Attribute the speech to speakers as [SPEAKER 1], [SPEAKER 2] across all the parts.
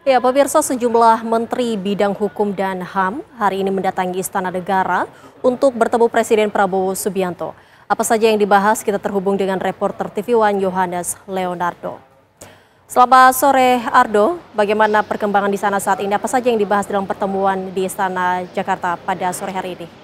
[SPEAKER 1] Ya, pemirsa, sejumlah Menteri Bidang Hukum dan HAM hari ini mendatangi Istana Negara untuk bertemu Presiden Prabowo Subianto. Apa saja yang dibahas, kita terhubung dengan reporter TV One Yohanes Leonardo. Selamat sore Ardo, bagaimana perkembangan di sana saat ini? Apa saja yang dibahas dalam pertemuan di Istana Jakarta pada sore hari ini?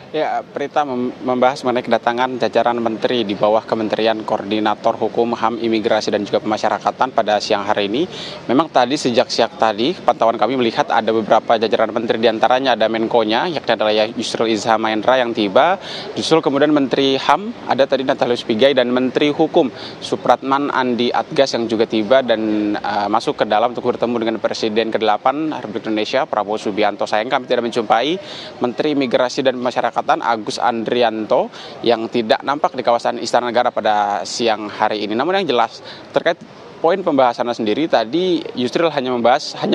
[SPEAKER 2] Ya, Prita membahas mengenai kedatangan jajaran menteri di bawah Kementerian Koordinator Hukum, HAM, Imigrasi, dan juga Pemasyarakatan pada siang hari ini. Memang tadi sejak siang tadi, pantauan kami melihat ada beberapa jajaran menteri, diantaranya ada Menko-nya, yakni adalah Yusril Iza Mahendra yang tiba. Disusul kemudian Menteri HAM, ada tadi Natalius Pigai, dan Menteri Hukum Supratman Andi Adgas yang juga tiba dan masuk ke dalam untuk bertemu dengan Presiden ke-8 Republik Indonesia, Prabowo Subianto. Sayang kami tidak menjumpai Menteri Migrasi dan Pemasyarakatan Agus Andrianto yang tidak nampak di kawasan Istana Negara pada siang hari ini. Namun yang jelas terkait poin pembahasannya sendiri, tadi Yusril hanya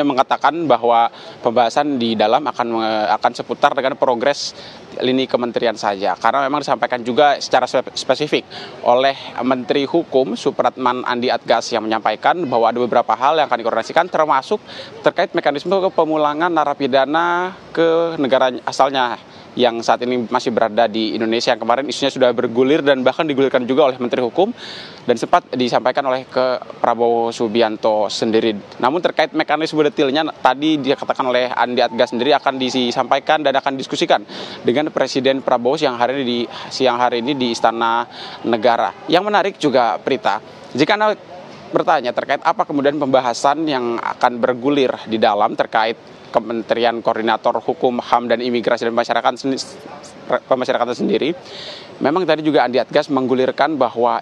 [SPEAKER 2] mengatakan bahwa pembahasan di dalam akan seputar dengan progres lini kementerian saja, karena memang disampaikan juga secara spesifik oleh Menteri Hukum Supratman Andi Adgas yang menyampaikan bahwa ada beberapa hal yang akan dikoordinasikan, termasuk terkait mekanisme pemulangan narapidana ke negara asalnya yang saat ini masih berada di Indonesia, yang kemarin isunya sudah bergulir dan bahkan digulirkan juga oleh Menteri Hukum dan sempat disampaikan oleh ke Prabowo Subianto sendiri. Namun terkait mekanisme detailnya tadi dikatakan oleh Andi Adgas sendiri akan disampaikan dan akan diskusikan dengan Presiden Prabowo siang hari ini di Istana Negara. Yang menarik juga, Prita, jika Anda bertanya terkait apa kemudian pembahasan yang akan bergulir di dalam terkait Kementerian Koordinator Hukum, HAM, dan Imigrasi dan Pemasyarakatan sendiri, memang tadi juga Andi Adgas menggulirkan bahwa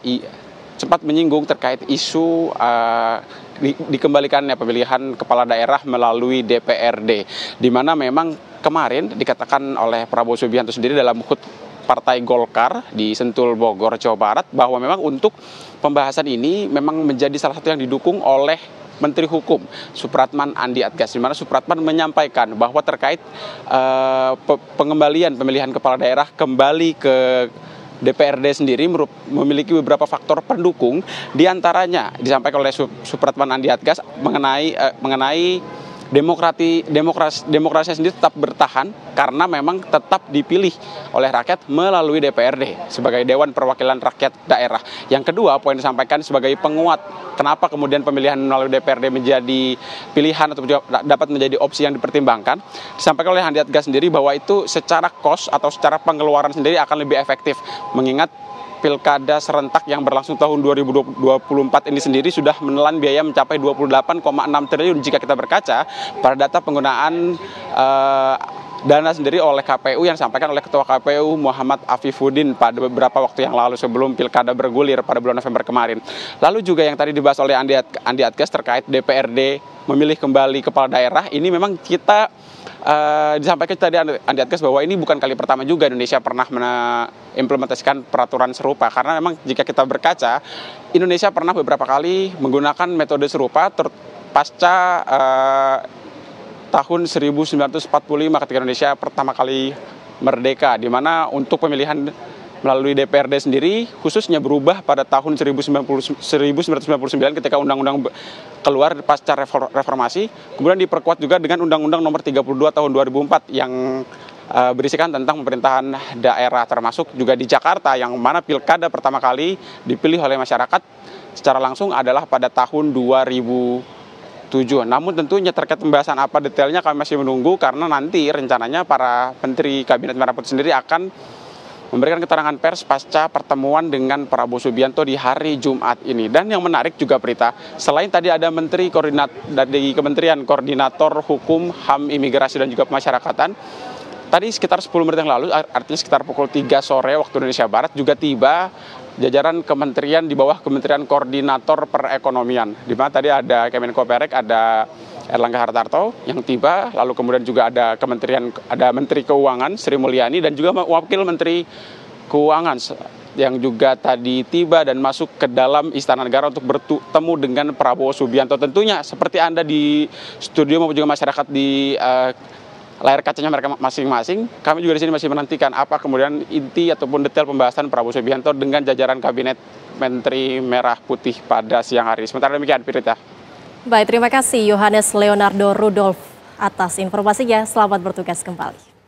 [SPEAKER 2] sempat menyinggung terkait isu dikembalikannya pemilihan kepala daerah melalui DPRD, di mana memang kemarin dikatakan oleh Prabowo Subianto sendiri dalam HUT Partai Golkar di Sentul, Bogor, Jawa Barat, bahwa memang untuk pembahasan ini memang menjadi salah satu yang didukung oleh Menteri Hukum Supratman Andi Adgas, di mana Supratman menyampaikan bahwa terkait pengembalian pemilihan kepala daerah kembali ke DPRD sendiri memiliki beberapa faktor pendukung, diantaranya disampaikan oleh Supratman Andi Adgas mengenai demokrasi sendiri tetap bertahan karena memang tetap dipilih oleh rakyat melalui DPRD sebagai Dewan Perwakilan Rakyat Daerah. Yang kedua, poin disampaikan sebagai penguat kenapa kemudian pemilihan melalui DPRD menjadi pilihan atau dapat menjadi opsi yang dipertimbangkan. Disampaikan oleh Andi Adgas sendiri bahwa itu secara cost atau secara pengeluaran sendiri akan lebih efektif, mengingat Pilkada serentak yang berlangsung tahun 2024 ini sendiri sudah menelan biaya mencapai 28,6 triliun jika kita berkaca pada data penggunaan dana sendiri oleh KPU yang disampaikan oleh Ketua KPU Muhammad Afifuddin pada beberapa waktu yang lalu sebelum Pilkada bergulir pada bulan November kemarin. Lalu juga yang tadi dibahas oleh Andi Adgas terkait DPRD memilih kembali kepala daerah, ini memang kita disampaikan tadi Andi Adgas bahwa ini bukan kali pertama juga Indonesia pernah mengimplementasikan peraturan serupa, karena memang jika kita berkaca, Indonesia pernah beberapa kali menggunakan metode serupa pasca tahun 1945 ketika Indonesia pertama kali merdeka, di mana untuk pemilihan melalui DPRD sendiri khususnya berubah pada tahun 1999 ketika undang-undang keluar pasca reformasi, kemudian diperkuat juga dengan Undang-Undang Nomor 32 tahun 2004 yang berisikan tentang pemerintahan daerah, termasuk juga di Jakarta yang mana pilkada pertama kali dipilih oleh masyarakat secara langsung adalah pada tahun 2007. Namun tentunya terkait pembahasan apa detailnya kami masih menunggu, karena nanti rencananya para Menteri Kabinet Merah Putih sendiri akan memberikan keterangan pers pasca pertemuan dengan Prabowo Subianto di hari Jumat ini. Dan yang menarik juga, Prita, selain tadi ada Menteri dari Kementerian Koordinator Hukum, HAM, Imigrasi, dan juga Pemasyarakatan, tadi sekitar 10 menit yang lalu, artinya sekitar pukul 3 sore waktu Indonesia Barat, juga tiba jajaran kementerian di bawah Kementerian Koordinator Perekonomian, di mana tadi ada Kemenko Perek, ada Erlangga Hartarto yang tiba, lalu kemudian juga ada Menteri Keuangan Sri Mulyani dan juga Wakil Menteri Keuangan yang juga tadi tiba dan masuk ke dalam Istana Negara untuk bertemu dengan Prabowo Subianto. Tentunya seperti Anda di studio maupun juga masyarakat di layar kacanya mereka masing-masing, kami juga di sini masih menantikan apa kemudian inti ataupun detail pembahasan Prabowo Subianto dengan jajaran kabinet Menteri Merah Putih pada siang hari. Sementara demikian, Pirita.
[SPEAKER 1] Baik, terima kasih Yohanes Leonardo Rudolf atas informasinya. Selamat bertugas kembali.